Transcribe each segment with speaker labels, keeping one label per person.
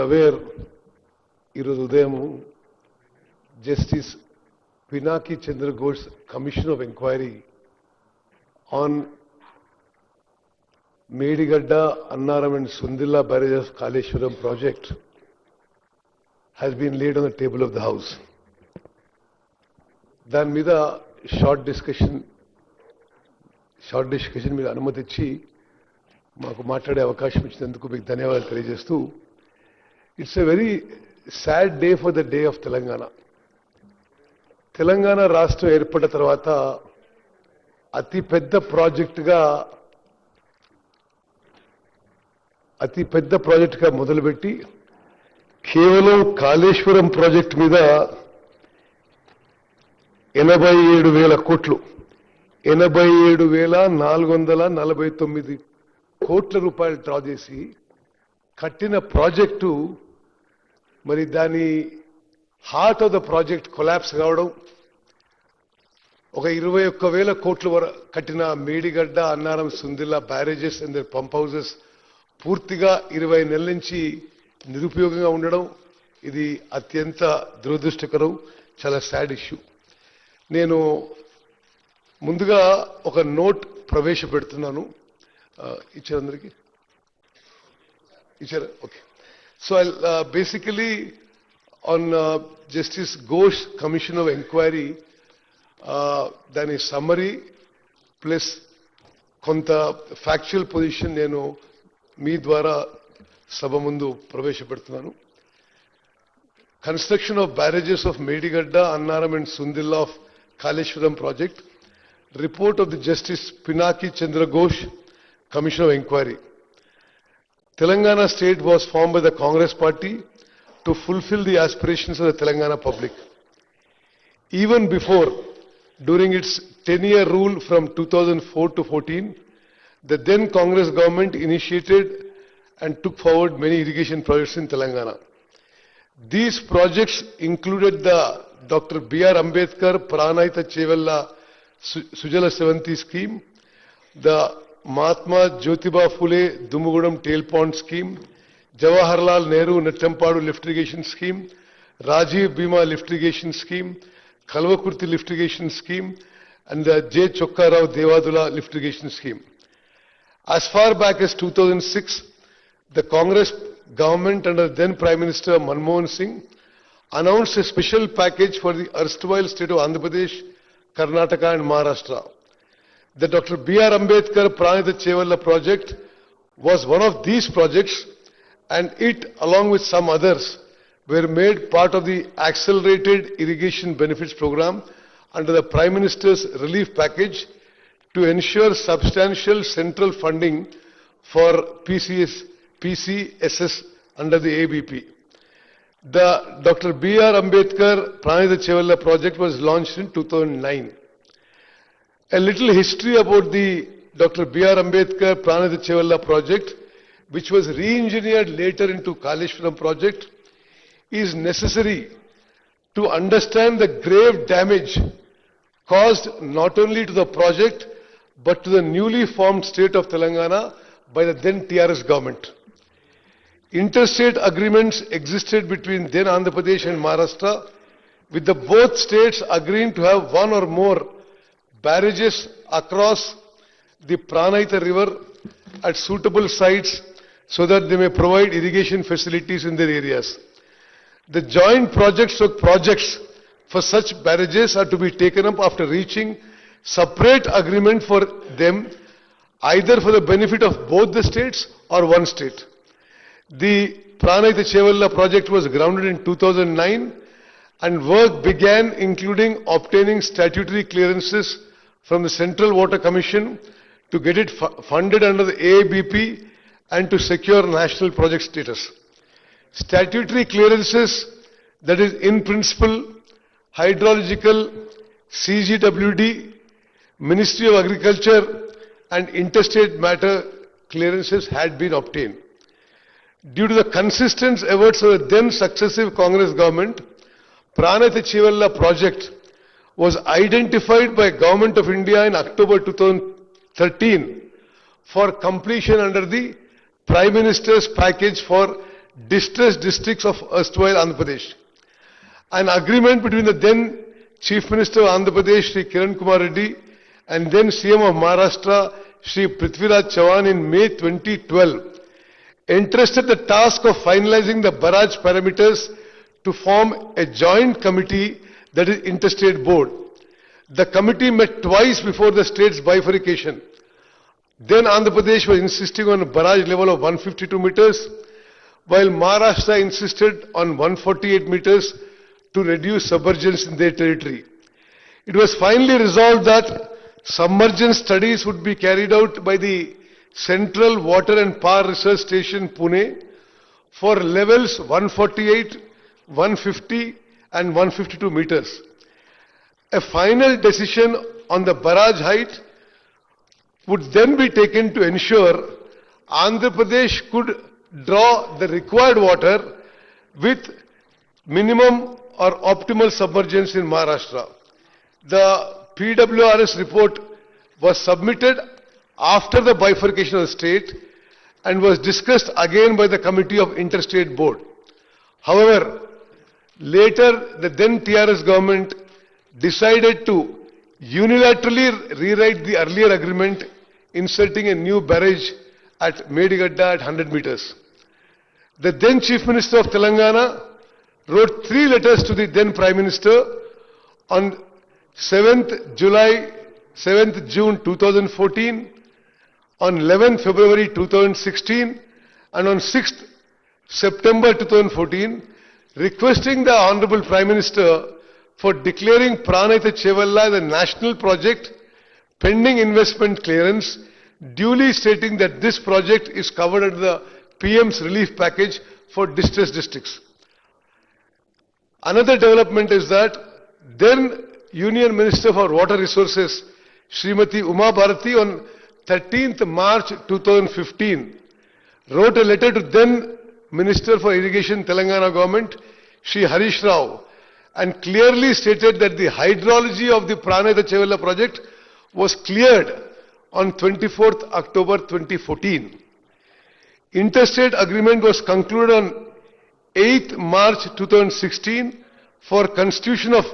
Speaker 1: aware, ఈరోజు ఉదయం Justice Pinaki Chandra Ghosh Commission of Inquiry on Medigadda, Annaram and Sundilla barrage of Kaleshwaram project has been laid on the table of the House. దాని మీద short discussion మీరు అనుమతి ఇచ్చి మాకు మాట్లాడే అవకాశం ఇచ్చినందుకు మీకు ధన్యవాదాలు తెలియజేస్తూ it's a very sad day for the day of Telangana. Telangana రాష్ట్రం ఏర్పడిన తర్వాత అతిపెద్ద ప్రాజెక్టుగా మొదలుపెట్టి కేవలం కాళేశ్వరం ప్రాజెక్టు మీద 87,000 కోట్లు 87,449 కోట్ల రూపాయలు డ్రా చేసి కట్టిన ప్రాజెక్టు మరి దాని heart of the project collapse కావడం, ఒక 21,000 కోట్ల వరకు కట్టిన Medigadda, Annaram, Sundilla barrages and pump houses పూర్తిగా 20 నెలల నుంచి నిరుపయోగంగా ఉండడం, ఇది అత్యంత దురదృష్టకరం, చాలా సాడ్ ఇష్యూ. నేను ముందుగా ఒక నోట్ ప్రవేశపెడుతున్నాను. ఇచ్చారందరికీ ఇచ్చారు? Okay. So basically on justice Ghosh commission of enquiry దాని సమ్మరీ ప్లస్ కొంత ఫ్యాక్చువల్ పొజిషన్ నేను మీ ద్వారా సభ ముందు ప్రవేశపెడుతున్నాను. Construction of barrages of Medigadda, Annaram and Sundilla of Kaleshwaram project. Report of the Justice Pinaki Chandra Ghosh Commission of Inquiry. Telangana state was formed by the Congress party to fulfill the aspirations of the Telangana public. Even before, during its 10-year rule from 2004 to 14, the then Congress government initiated and took forward many irrigation projects in Telangana. These projects included the Dr. B.R. Ambedkar Pranayita Chevella Sujala Sevanti scheme, the Mahatma Jyotiba Phule Dumugudam Tail Pond scheme, Jawaharlal Nehru Nettampadu lift irrigation scheme, Rajiv Bhima lift irrigation scheme, Kalvakurti lift irrigation scheme, and the J. Chokkarao Devadula lift irrigation scheme. As far back as 2006, the Congress government under then Prime Minister Manmohan Singh announced a special package for the erstwhile state of Andhra Pradesh, Karnataka and Maharashtra. The Dr. B.R. Ambedkar Pranayita Chevella project was one of these projects, and it, along with some others, were made part of the accelerated irrigation benefits program under the Prime Minister's relief package to ensure substantial central funding for PCSS under the ABP. The Dr. B.R. Ambedkar Pranayita Chevella project was launched in 2009. A little history about the Dr. B.R. Ambedkar Pranayita Chevella project, which was re-engineered later into Kaleshwaram project, is necessary to understand the grave damage caused not only to the project but to the newly formed state of Telangana by the then TRS government. Interstate agreements existed between then Andhra Pradesh and Maharashtra, with the both states agreeing to have one or more barrages across the Pranayita river at suitable sites so that they may provide irrigation facilities in their areas. The joint projects for such barrages are to be taken up after reaching separate agreement for them, either for the benefit of both the states or one state. The Pranayita Chevella project was grounded in 2009 and work began including obtaining statutory clearances from the Central Water Commission to get it funded under the AABP and to secure national project status. Statutory clearances, that is in principle, hydrological, CGWD, Ministry of Agriculture and interstate matter clearances had been obtained. Due to the consistent efforts of the then successive Congress government, Pranayita Chevella project was identified by Government of India in October 2013 for completion under the Prime Minister's package for distressed districts of erstwhile Andhra Pradesh. An agreement between the then Chief Minister of Andhra Pradesh, Shri Kiran Kumar Reddy, and then CM of Maharashtra, Shri Prithviraj Chavan in May 2012, entrusted the task of finalizing the barrage parameters to form a joint committee, that is Interstate Board. The committee met twice before the state's bifurcation. Then Andhra Pradesh was insisting on a barrage level of 152 meters, while Maharashtra insisted on 148 meters to reduce submergence in their territory. It was finally resolved that submergence studies would be carried out by the Central Water and Power Research Station, Pune, for levels 148, 150 and 152 meters. A final decision on the barrage height would then be taken to ensure Andhra Pradesh could draw the required water with minimum or optimal submergence in Maharashtra. The PWRS report was submitted after the bifurcation of the state and was discussed again by the Committee of Interstate Board. However, later the then TRS government decided to unilaterally rewrite the earlier agreement, inserting a new barrage at Medigadda at 100 meters. The then Chief Minister of Telangana wrote 3 letters to the then Prime Minister on 7th June 2014, on 11th February 2016 and on 6th September 2014, requesting the Honorable Prime Minister for declaring Pranayata Chevalla the national project pending investment clearance, duly stating that this project is covered under the PM's relief package for distressed districts. Another development is that then Union Minister for Water Resources, Srimati Uma Bharati, on 13th March 2015, wrote a letter to then Minister for Irrigation Telangana government, Shri Harish Rao, and clearly stated that the hydrology of the Pranayata Chevalla project was cleared on 24th October 2014. Interstate agreement was concluded on 8th March 2016 for constitution of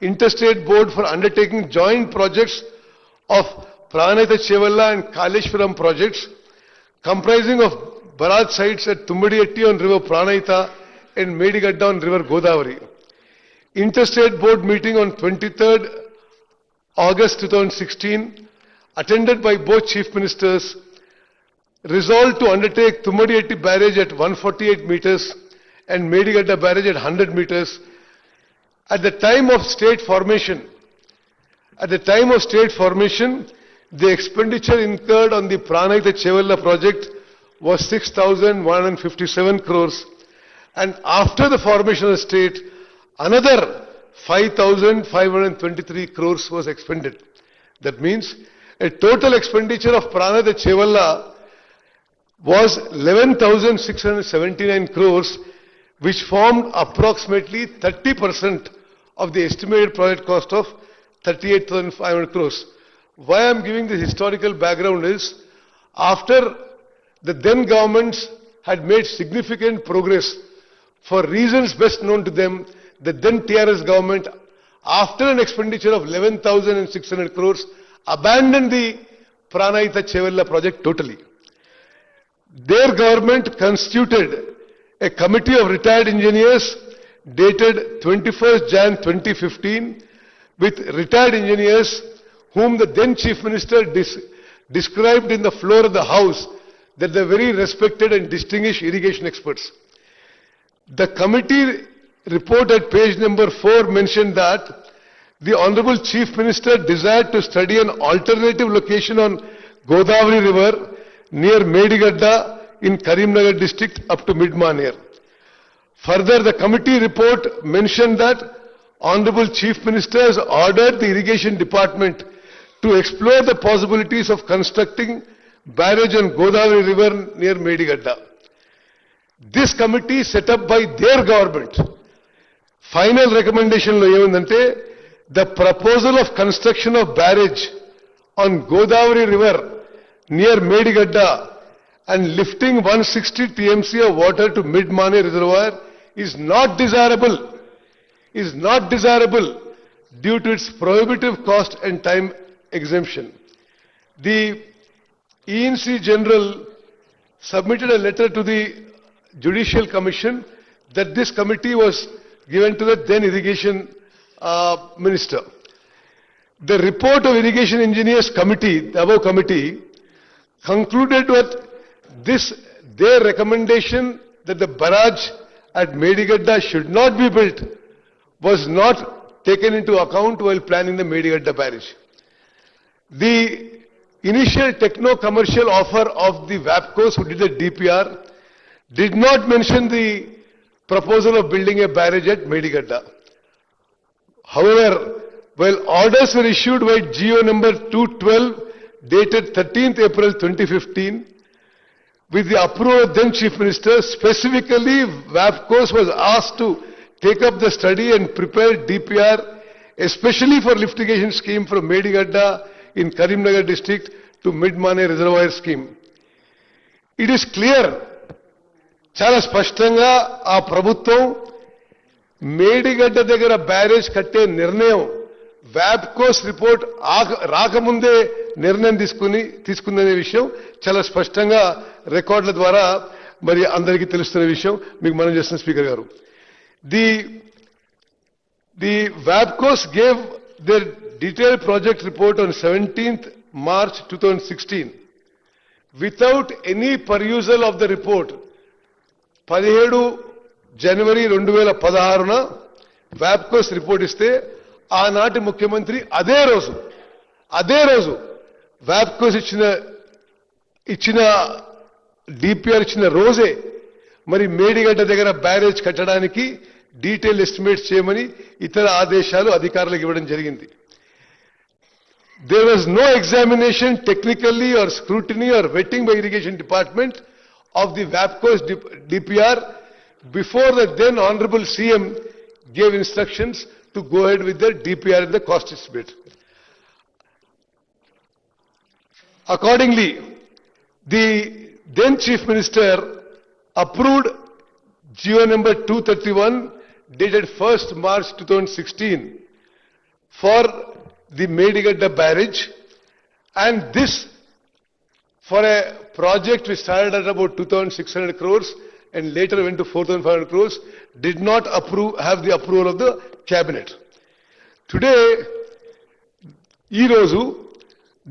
Speaker 1: Interstate Board for undertaking joint projects of Pranayata Chevalla and Kaleshwaram projects, comprising of barrage sites at Tumbadiyetti on river Pranayata and Medigadda on river Godavari. Interstate Board meeting on 23rd August 2016, attended by both Chief Ministers, resolved to undertake Tumbadiyetti barrage at 148 meters and Medigadda barrage at 100 meters. At the time of state formation, the expenditure incurred on the Pranayata Chevalla project was 6,157 crores, and after the formation of the state, another 5,523 crores was expended. That means a total expenditure of Pranayata Chevalla was 11,679 crores, which formed approximately 30% of the estimated project cost of 38,500 crores. Why I am giving this historical background is, after the then governments had made significant progress for reasons best known to them, the then TRS government, after an expenditure of 11,600 crores, abandoned the Pranayata Chevalla project totally. Their government constituted a committee of retired engineers dated 21st Jan 2015 with retired engineers whom the then Chief Minister described in the floor of the House that they are very respected and distinguished irrigation experts. The committee report at page number 4 mentioned that the Honorable Chief Minister desired to study an alternative location on Godavari River near Medigadda in Karimnagar district up to mid-Maner. Further, the committee report mentioned that Honorable Chief Minister has ordered the Irrigation Department to explore the possibilities of constructing barrage on Godavari River near Medigadda. This committee set up by their government, final recommendation lo emandante, the proposal of construction of barrage on Godavari River near Medigadda and lifting 160 TMC of water to mid-Mane reservoir is not desirable due to its prohibitive cost and time exemption. The ENC General submitted a letter to the Judicial Commission that this committee was given to the then Irrigation Minister. The report of Irrigation Engineers Committee, the above committee, concluded with their recommendation that the barrage at Medigadda should not be built was not taken into account while planning the Medigadda barrage. The initial techno-commercial offer of the WAPCOs who did the DPR did not mention the proposal of building a barrage at Medigadda. However, while orders were issued by GO number 212 dated 13th April 2015, with the approval of then Chief Minister, specifically WAPCOs was asked to take up the study and prepare DPR, especially for lift irrigation scheme from Medigadda in Karimnagar district to Mid-Mane reservoir scheme. It is clear, చాలా స్పష్టంగా ఆ ప్రభుత్వం మేడిగడ్డ దగ్గర barrage కట్టే నిర్ణయం వ్యాప్కోస్ report రాకముందే నిర్ణయం తీసుకుందనే విషయం చాలా స్పష్టంగా రికార్డుల ద్వారా మరి అందరికీ తెలుస్తున్న విషయం మీకు మనం చేస్తున్న స్పీకర్ గారు. The WAPCOs gave their detailed project report on 17th March 2016 without any perusal of the report. 17 జనవరి 2016న WAPCOs రిపోర్ట్ ఇస్తే ఆనాటి ముఖ్యమంత్రి అదే రోజు WAPCOs ఇచ్చిన డిపిఆర్ ఇచ్చిన రోజే మరి మేడిగడ్డ దగ్గర బ్యారేజ్ కట్టడానికి డీటెయిల్ ఎస్టిమేట్స్ చేయమని ఇతర ఆదేశాలు అధికారులకు ఇవ్వడం జరిగింది. There was no examination technically or scrutiny or vetting by irrigation department of the WAPCOs DPR before the then Honorable CM gave instructions to go ahead with the DPR and the cost estimate. Accordingly, the then Chief Minister approved GO number 231 dated 1st March 2016 for the Medigadda barrage, and this for a project which started at about 2,600 crores and later went to 4,500 crores, did not have the approval of the cabinet. Today,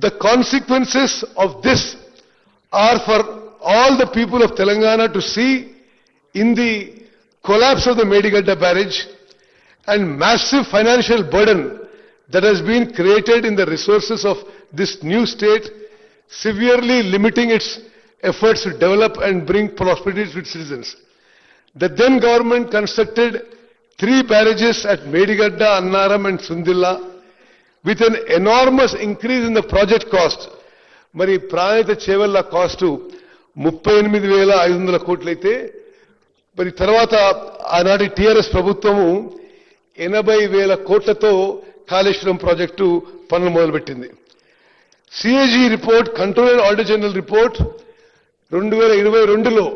Speaker 1: the consequences of this are for all the people of Telangana to see in the collapse of the Medigadda barrage and massive financial burden that has been created in the resources of this new state, severely limiting its efforts to develop and bring prosperity to its citizens. The then government constructed 3 barrages at Medigadda, Annaram and Sundilla with an enormous increase in the project cost. Mari Pranita Chevalla cost to 38,500 కోట్లయితే మరి తర్వాత ఆనాటి TRS ప్రభుత్వము 80,000 కోట్లతో Kaleshwaram project పనులు మొదలుపెట్టింది. CAG report, controller auditor general report 2022లో